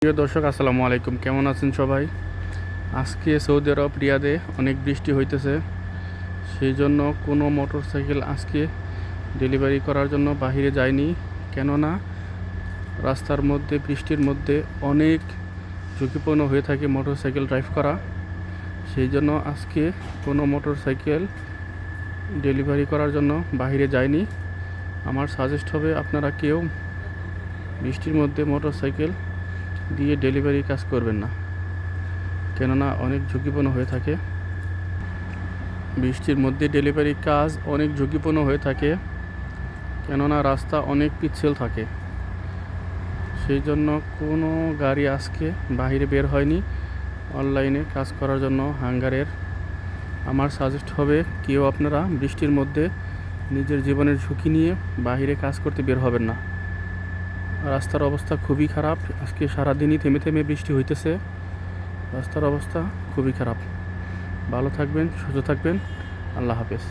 প্রিয় দর্শক, আসসালামু আলাইকুম। কেমন আছেন সবাই? আজকে সৌদি আরব রিয়াদে অনেক বৃষ্টি হইতেছে, সেই জন্য কোনো মোটরসাইকেল আজকে ডেলিভারি করার জন্য বাহিরে যায়নি। কেননা রাস্তার মধ্যে বৃষ্টির মধ্যে অনেক ঝুঁকিপূর্ণ হয়ে থাকে মোটরসাইকেল ড্রাইভ করা। সেই জন্য আজকে কোনো মোটরসাইকেল ডেলিভারি করার জন্য বাহিরে যায়নি। আমার সাজেস্ট হবে আপনারা কেউ বৃষ্টির মধ্যে মোটরসাইকেল দিয়ে ডেলিভারি কাজ করবেন না, কেননা অনেক ঝুঁকিপূর্ণ হয়ে থাকে। বৃষ্টির মধ্যে ডেলিভারি কাজ অনেক ঝুঁকিপূর্ণ হয়ে থাকে, কেননা রাস্তা অনেক পিচ্ছিল থাকে। সেই জন্য কোনো গাড়ি আজকে বাইরে বের হয়নি অনলাইনে কাজ করার জন্য হাঙ্গারের। আমার সাজেস্ট হবে কেউ আপনারা বৃষ্টির মধ্যে নিজের জীবনের ঝুঁকি নিয়ে বাইরে কাজ করতে বের হবেন না। রাস্তার অবস্থা খুবই খারাপ, আজকে সারাদিনই থেমে থেমে বৃষ্টি হইতেছে। রাস্তার অবস্থা খুবই খারাপ। ভালো থাকবেন, সুস্থ থাকবেন। আল্লাহ হাফেজ।